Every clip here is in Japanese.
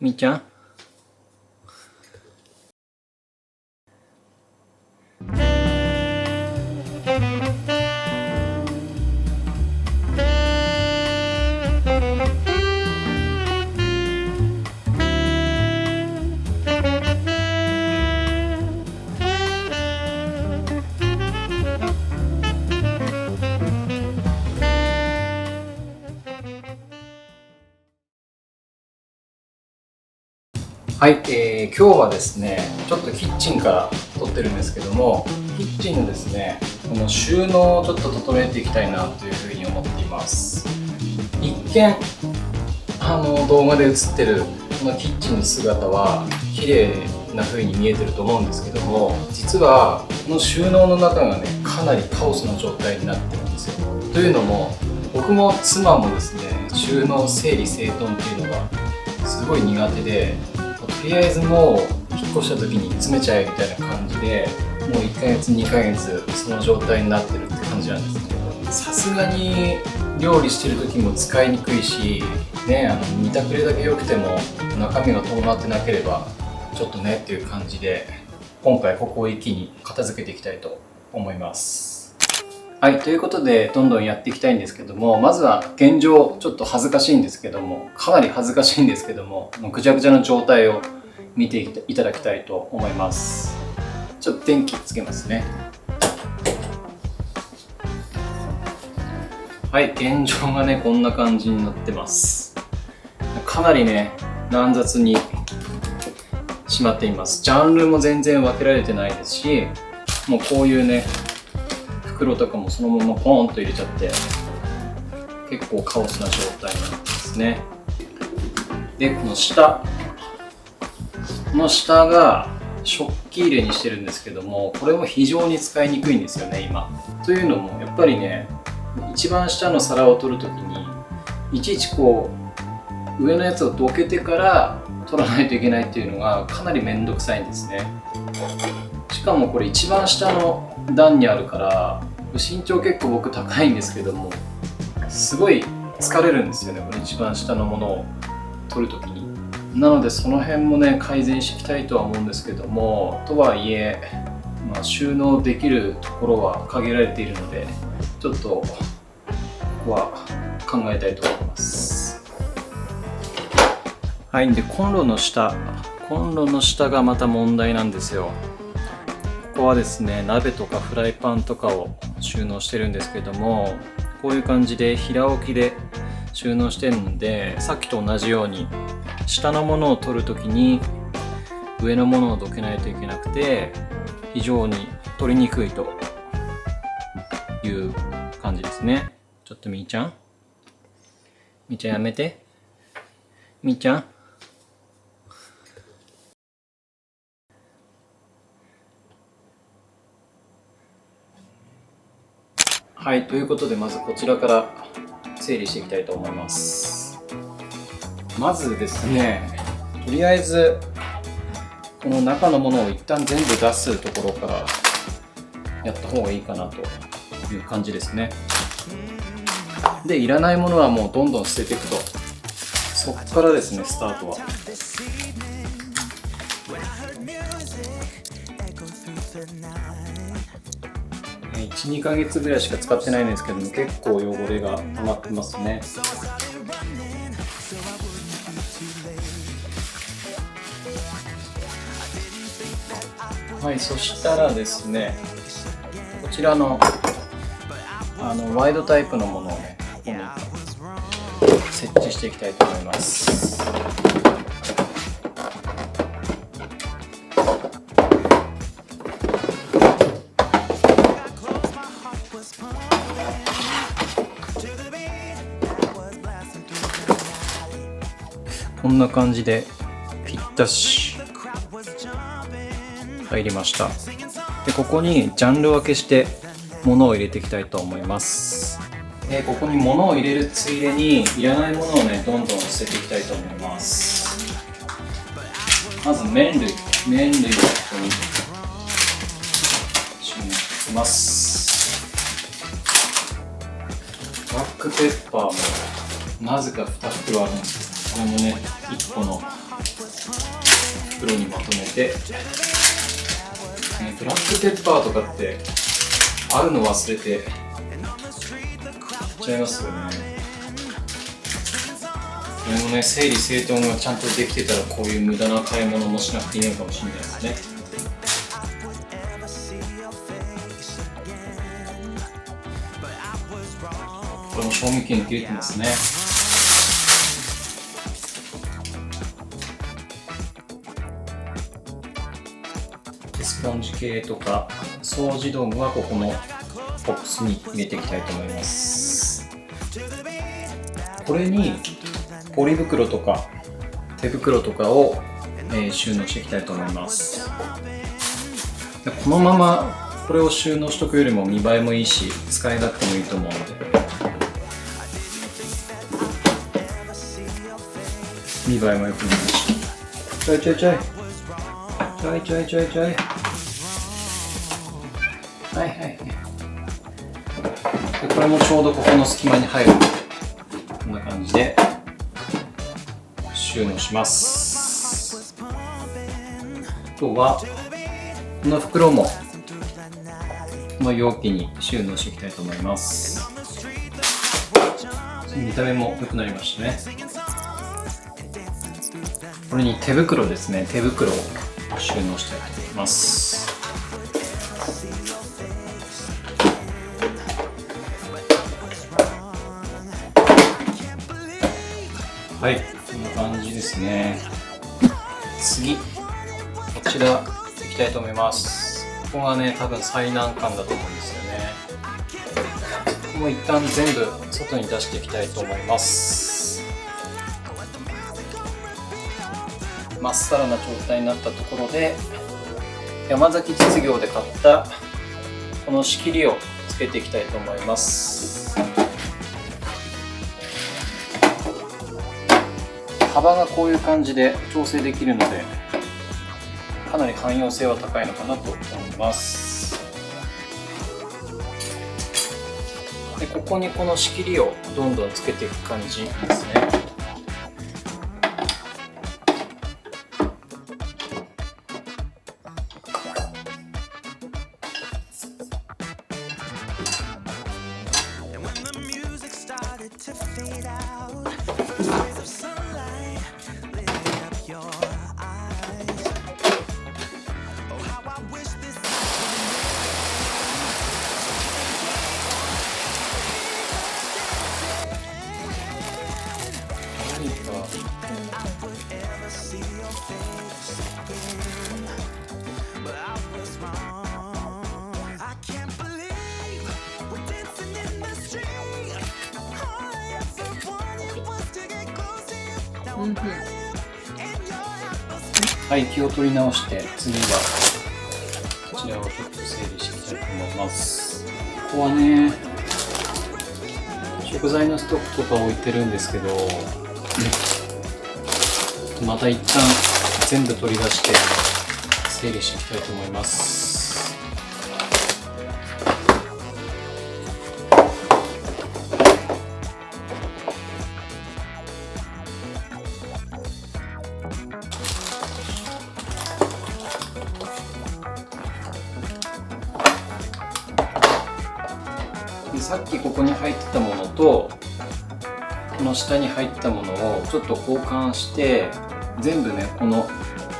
みーちゃん。はい、今日はですね、ちょっとキッチンから撮ってるんですけども、キッチンのですね、この収納をちょっと整えていきたいなというふうに思っています。一見動画で映ってるこのキッチンの姿は綺麗な風に見えてると思うんですけども、実はこの収納の中がね、かなりカオスな状態になってるんですよ。というのも、僕も妻もですね、収納整理整頓っていうのがすごい苦手で、とりあえずもう引っ越した時に詰めちゃえみたいな感じで、もう1ヶ月2ヶ月その状態になってるって感じなんですけど、さすがに料理してる時も使いにくいしね、見たくれだけ良くても中身が伴ってなければちょっとねっていう感じで、今回ここを一気に片付けていきたいと思います。はい、ということでどんどんやっていきたいんですけども、まずは現状ちょっと恥ずかしいんですけども、かなり恥ずかしいんですけども、ぐちゃぐちゃの状態を見ていただきたいと思います。ちょっと電気つけますね。はい、現状がねこんな感じになってます。かなりね乱雑にしまっています。ジャンルも全然分けられてないですし、もうこういうね袋とかもそのままポーンと入れちゃって、結構カオスな状態になってますね。で、この下が食器入れにしてるんですけども、これも非常に使いにくいんですよね今。というのもやっぱりね、一番下の皿を取るときにいちいちこう上のやつをどけてから取らないといけないっていうのがかなりめんどくさいんですね。しかもこれ一番下の段にあるから、身長結構僕高いんですけども、すごい疲れるんですよね、これ一番下のものを取るときに。なのでその辺もね改善していきたいとは思うんですけども、とはいえ、収納できるところは限られているので、ちょっとここは考えたいと思います。はい、でコンロの下がまた問題なんですよ。ここはですね、鍋とかフライパンとかを収納してるんですけども、こういう感じで平置きで収納してるので、さっきと同じように下のものを取るときに上のものをどけないといけなくて、非常に取りにくいという感じですね。ちょっとみーちゃんやめて。みーちゃん。はい、ということでまずこちらから整理していきたいと思います。まずですね、とりあえずこの中のものを一旦全部出すところからやった方がいいかなという感じですね。で、いらないものはもうどんどん捨てていくと、そこからですねスタートは。1、2ヶ月ぐらいしか使ってないんですけども、結構汚れが溜まってますね。はい、そしたらですね、こちらのワイドタイプのものをね、ここに設置していきたいと思います。こんな感じでぴったし入りました。で、ここにジャンル分けして物を入れていきたいと思います。ここに物を入れるついでにいらないものをねどんどん捨てていきたいと思います。まず麺類をここに収納していきます。ブラックペッパーもなぜか2袋あるんですけど、これもね1個の袋にまとめて、ブラックペッパーとかってあるの忘れて買っちゃいますよね。これもね、整理整頓がちゃんとできてたら、こういう無駄な買い物もしなくていいのかもしれないですね。これも賞味期限切れてますね。スポンジ系とか掃除道具はここのボックスに入れていきたいと思います。これにポリ袋とか手袋とかを、収納していきたいと思います。このままこれを収納しとくよりも見栄えもいいし、使い勝手もいいと思うので、見栄えも良くなるし、ちょいはいはい。でこれもちょうどここの隙間に入る。こんな感じで収納します。あとはこの袋もこの容器に収納していきたいと思います。見た目も良くなりましたね。これに手袋ですね。手袋を収納していきます。はい、こんな感じですね。次、こちらいきたいと思います。ここがね、多分最難関だと思うんですよね。ここも一旦全部外に出していきたいと思います。まっさらな状態になったところで、山崎実業で買ったこの仕切りをつけていきたいと思います。幅がこういう感じで調整できるので、かなり汎用性は高いのかなと思います。でここにこの仕切りをどんどんつけていく感じですね。はい、気を取り直して、次はこちらをちょっと整理していきたいと思います。ここはね、食材のストックとか置いてるんですけど、また一旦全部取り出して整理していきたいと思います。さっきここに入ってたものとこの下に入ったものをちょっと交換して、全部ねこの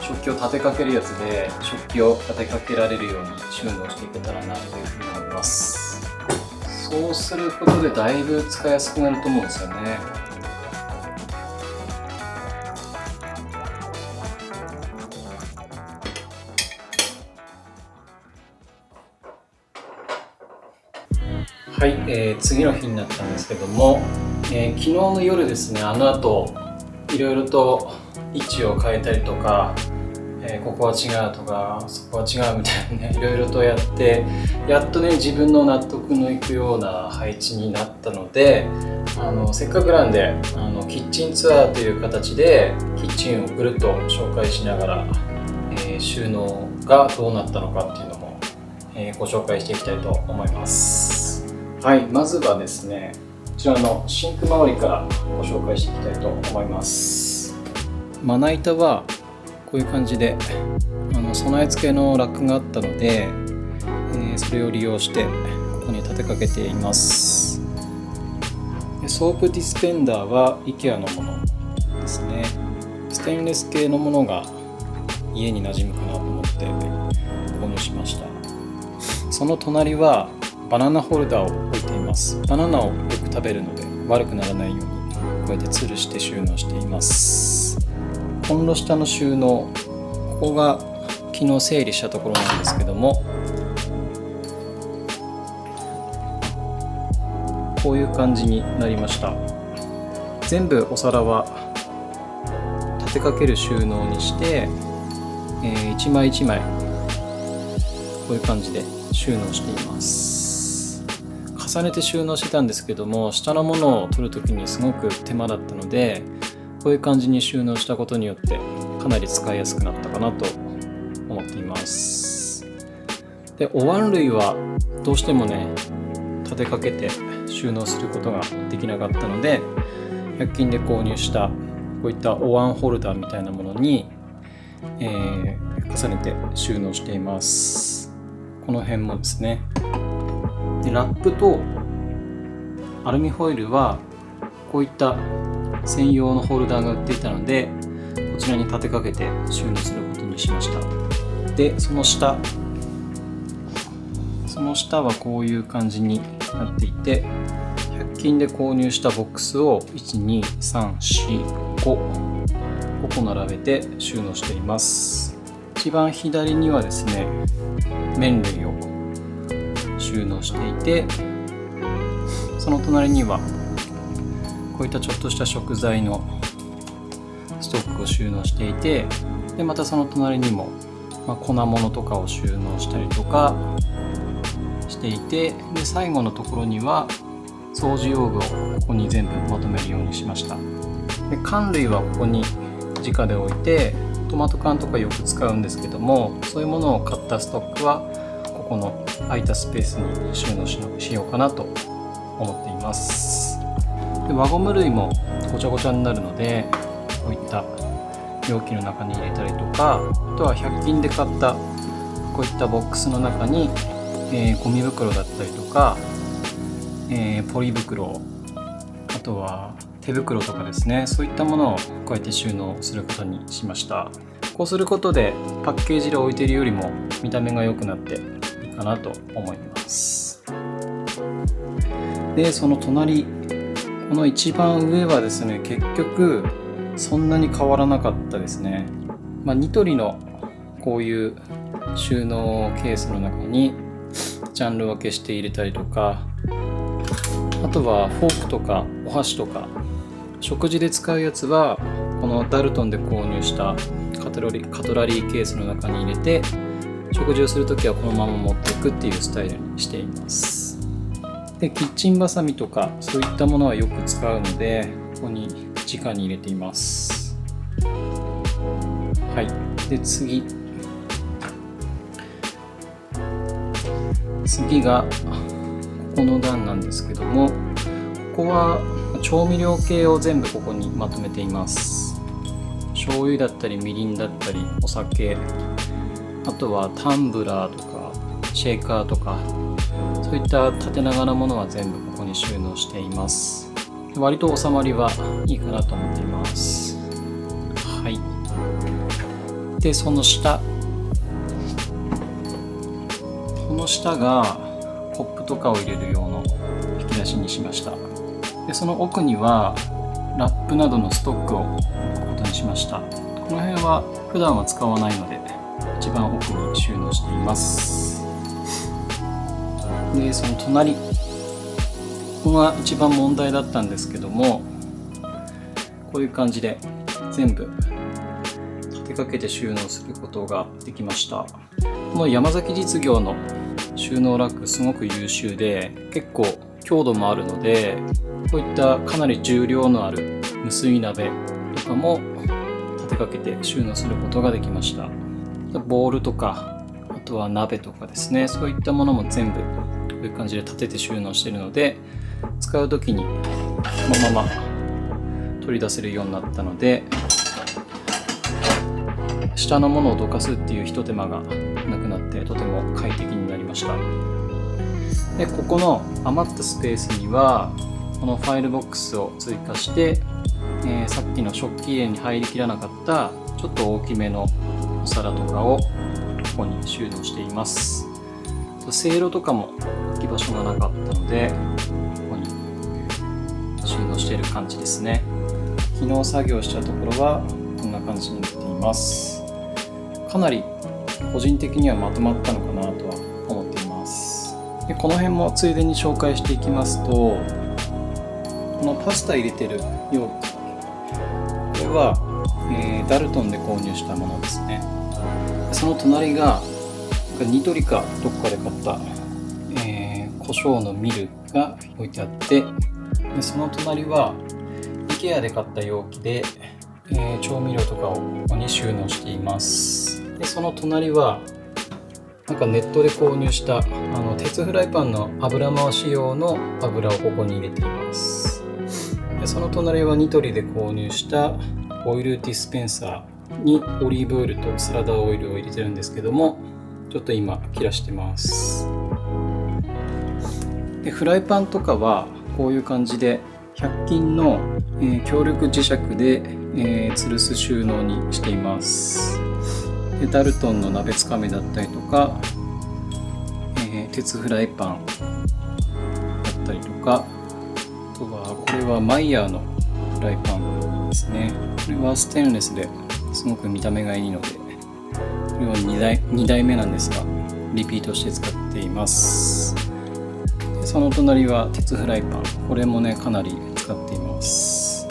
食器を立てかけるやつで食器を立てかけられるように収納していけたらなというふうに思います。そうすることでだいぶ使いやすくなると思うんですよね。はい、次の日になったんですけども、昨日の夜ですね、あの後いろいろと位置を変えたりとか、ここは違うとかそこは違うみたいなね、いろいろとやってやっとね自分の納得のいくような配置になったので、せっかくなんでキッチンツアーという形でキッチンをぐるっと紹介しながら、収納がどうなったのかっていうのも、ご紹介していきたいと思います。はい、まずはですね、こちらのシンク周りからご紹介していきたいと思います。まな板はこういう感じで備え付けのラックがあったので、それを利用してここに立てかけています。でソープディスペンダーは IKEA のものですね。ステンレス系のものが家に馴染むかなと思って購入しました。その隣はバナナホルダーを置いています。バナナをよく食べるので悪くならないようにこうやって吊るして収納しています。コンロ下の収納、ここが昨日整理したところなんですけども、こういう感じになりました。全部お皿は立てかける収納にして、一枚一枚こういう感じで収納しています。重ねて収納してたんですけども、下のものを取るときにすごく手間だったので、こういう感じに収納したことによってかなり使いやすくなったかなと思っています。で、お椀類はどうしてもね立てかけて収納することができなかったので、100均で購入したこういったお椀ホルダーみたいなものに、重ねて収納しています。この辺もですね。でラップとアルミホイルはこういった専用のホルダーが売っていたので、こちらに立てかけて収納することにしました。でその下はこういう感じになっていて、100均で購入したボックスを1,2,3,4,5個並べて収納しています。一番左にはですね、麺類を収納していて、その隣にはこういったちょっとした食材のストックを収納していて、でまたその隣にも、粉物とかを収納したりとかしていて、で最後のところには掃除用具をここに全部まとめるようにしました。で缶類はここに直で置いて、トマト缶とかよく使うんですけども、そういうものを買ったストックはここの空いたスペースに収納しようかなと思っています。で輪ゴム類もごちゃごちゃになるので、こういった容器の中に入れたりとか、あとは100均で買ったこういったボックスの中に、ゴミ袋だったりとか、ポリ袋、あとは手袋とかですね、そういったものをこうやって収納することにしました。こうすることでパッケージで置いているよりも見た目が良くなっていいかなと思います。でその隣、この一番上はですね、結局そんなに変わらなかったですね。ニトリのこういう収納ケースの中にジャンル分けして入れたりとか、あとはフォークとかお箸とか食事で使うやつはこのダルトンで購入したカトラリーケースの中に入れて、食事をするときはこのまま持っていくっていうスタイルにしています。でキッチンバサミとかそういったものはよく使うので、ここに直に入れています。はい。で次がここの段なんですけども、ここは調味料系を全部ここにまとめています。醤油だったりみりんだったりお酒、あとはタンブラーとかシェーカーとか、そういった縦長なものは全部ここに収納しています。割と収まりはいいかなと思っています。はい。でその下がコップとかを入れる用の引き出しにしました。でその奥にはラップなどのストックを置くことにしました。この辺は普段は使わないので一番奥に収納しています。でその隣、ここが一番問題だったんですけども、こういう感じで全部立てかけて収納することができました。この山崎実業の収納ラックすごく優秀で、結構強度もあるので、こういったかなり重量のある無水鍋とかも立てかけて収納することができました。ボウルとか、あとは鍋とかですね、そういったものも全部こういう感じで立てて収納しているので、使う時にこのまま取り出せるようになったので、下のものをどかすっていうひと手間がなくなってとても快適になりました。でここの余ったスペースにはこのファイルボックスを追加して、さっきの食器入れに入りきらなかったちょっと大きめのお皿とかをここに収納しています。せいろとかも置き場所がなかったのでここに収納している感じですね。昨日作業したところはこんな感じになっています。かなり個人的にはまとまったのかなとは思っています。でこの辺もついでに紹介していきますと、このパスタ入れてる容器、これは、ダルトンで購入したものですね。その隣がニトリかどっかで買った、胡椒のミルが置いてあって、でその隣は IKEA で買った容器で、調味料とかをここに収納しています。でその隣はなんかネットで購入した鉄フライパンの油回し用の油をここに入れています。でその隣はニトリで購入したオイルディスペンサーにオリーブオイルとサラダオイルを入れてるんですけども、ちょっと今切らしてます。でフライパンとかはこういう感じで100均の、強力磁石で、吊るす収納にしています。でダルトンの鍋つかめだったりとか、鉄フライパンだったりとか、あとはこれはマイヤーのフライパンですね。これはステンレスですごく見た目がいいので、これは2代目なんですがリピートして使っています。でその隣は鉄フライパン、これもねかなり使っています。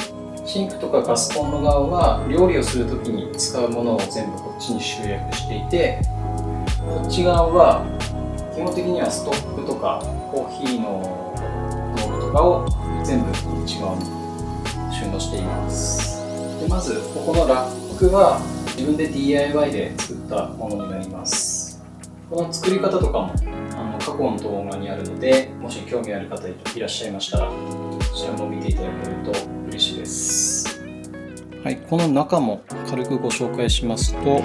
シンクとかガスコンロ側は料理をするときに使うものを全部こっちに集約していて、こっち側は基本的にはストックとかコーヒーの道具とかを全部こっち側に収納しています。でまずここのラックは自分で DIY で作ったものになります。この作り方とかも過去の動画にあるので、もし興味ある方いらっしゃいましたらこちらも見ていただけると嬉しいです。はい、この中も軽くご紹介しますと、こ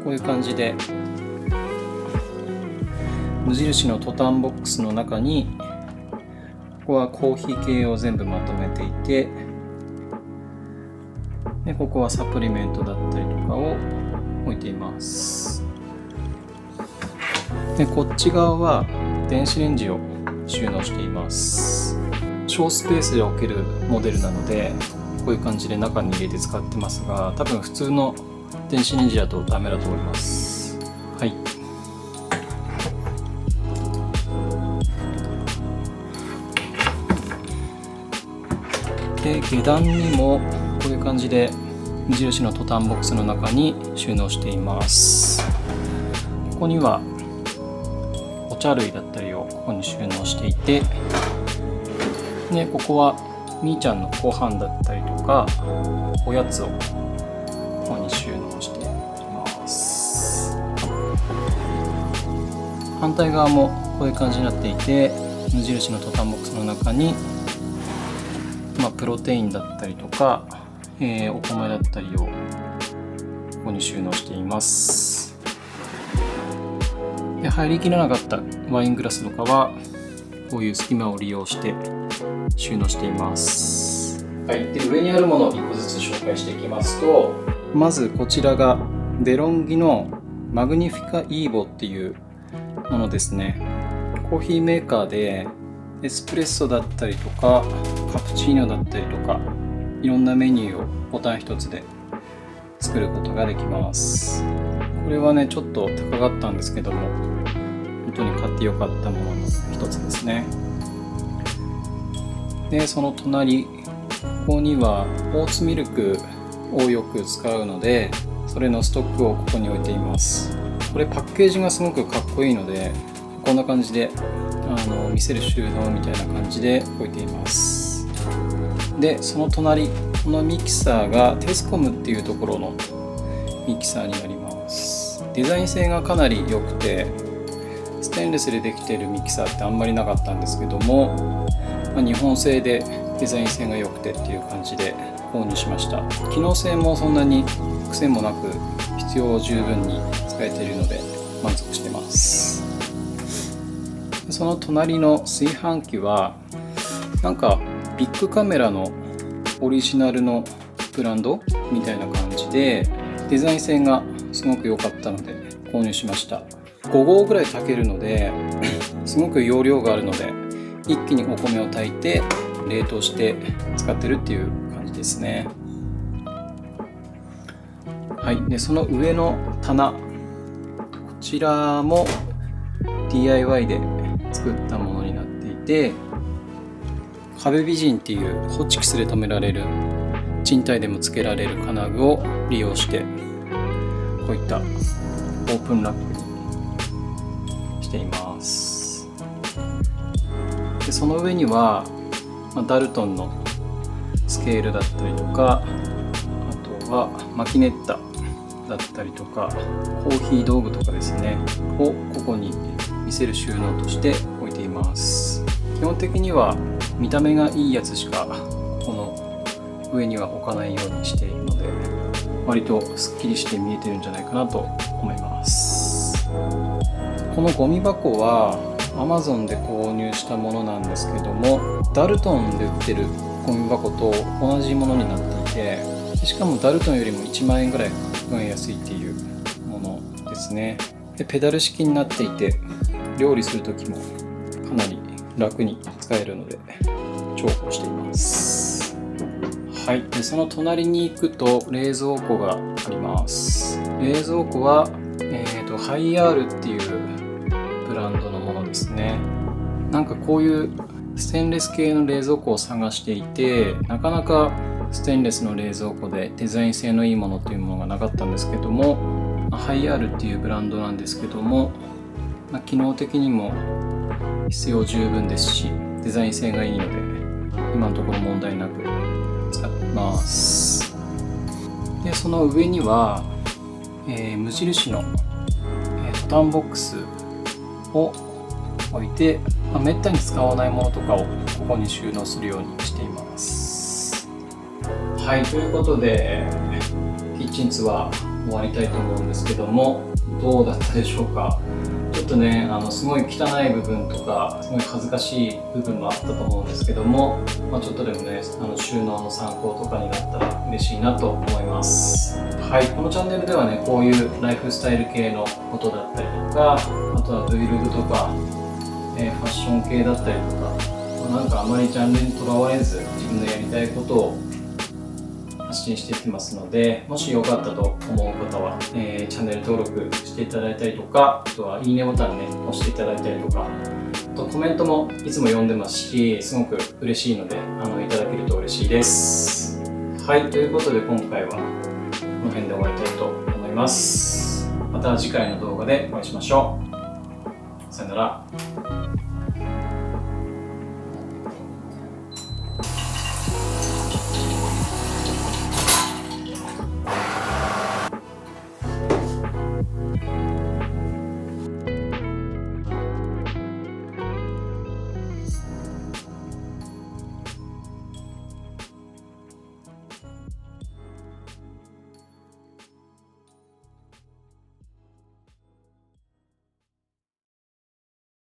ういう感じで無印のトタンボックスの中にここはコーヒー系を全部まとめていて、でここはサプリメントだったりとかを置いています。でこっち側は電子レンジを収納しています。小スペースで置けるモデルなのでこういう感じで中に入れて使ってますが、多分普通の電子レンジだとダメだと思います。はい。で下段にもこういう感じで無印のトタンボックスの中に収納しています。ここにはお茶類だったりをここに収納していて、でここはみーちゃんのご飯だったりとかおやつをここに収納しています。反対側もこういう感じになっていて、無印のトタンボックスの中にプロテインだったりとか、お米だったりをここに収納しています。で入りきらなかったワイングラスとかはこういう隙間を利用して収納しています。はい、で上にあるものを1個ずつ紹介していきますと、まずこちらがデロンギのマグニフィカイーボっていうものですね。コーヒーメーカーでエスプレッソだったりとかカプチーノだったりとかいろんなメニューをボタン一つで作ることができます。これはねちょっと高かったんですけども本当に買ってよかったものの一つですね。でその隣、ここにはオーツミルクをよく使うのでそれのストックをここに置いています。これパッケージがすごくかっこいいのでこんな感じで見せる収納みたいな感じで置いています。でその隣、このミキサーがテスコムっていうところのミキサーになります。デザイン性がかなり良くて、ステンレスでできているミキサーってあんまりなかったんですけども、日本製でデザイン性が良くてっていう感じで購入しました。機能性もそんなに癖もなく必要十分に使えているので満足してます。その隣の炊飯器はなんかビッグカメラのオリジナルのブランドみたいな感じでデザイン性がすごく良かったので購入しました。5合ぐらい炊けるのですごく容量があるので一気にお米を炊いて冷凍して使ってるっていう感じですね。はい、でその上の棚、こちらも DIY で作ったものになっていて、壁美人っていうホチキスで留められる賃貸でも付けられる金具を利用してこういったオープンラックにしています。でその上にはダルトンのスケールだったりとか、あとはマキネッタだったりとかコーヒー道具とかですねをここに見せる収納として置いています。基本的には見た目がいいやつしかこの上には置かないようにしているので割とすっきりして見えてるんじゃないかなと思います。このゴミ箱は Amazon で購入したものなんですけども、ダルトンで売ってるゴミ箱と同じものになっていて、しかもダルトンよりも1万円ぐらい価格が安いっていうものですね。でペダル式になっていて料理する時もかなり楽に使えるので重宝しています。はい、でその隣に行くと冷蔵庫があります。冷蔵庫は、ハイアールっていうブランドのものですね。なんかこういうステンレス系の冷蔵庫を探していて、なかなかステンレスの冷蔵庫でデザイン性のいいものというものがなかったんですけども、ハイアールっていうブランドなんですけども、機能的にも必要十分ですしデザイン性がいいので今のところ問題なく使っています。でその上には、無印の、ボタンボックスを置いて、めったに使わないものとかをここに収納するようにしています。はい、ということでキッチンツアー終わりたいと思うんですけども、どうだったでしょうか。ちょっとねすごい汚い部分とかすごい恥ずかしい部分もあったと思うんですけども、ちょっとでもね収納の参考とかになったら嬉しいなと思います。はい、このチャンネルではねこういうライフスタイル系のことだったりとか、あとは Vlog とか、ファッション系だったりとか、なんかあまりジャンルにとらわれず自分のやりたいことを発信していきますので、もしよかったと思う方は、チャンネル登録していただいたりとか、あとはいいねボタンね押していただいたりとか、あとコメントもいつも読んでますしすごく嬉しいのでいただけると嬉しいです。はい、ということで今回はこの辺で終わりたいと思います。また次回の動画でお会いしましょう。さよなら。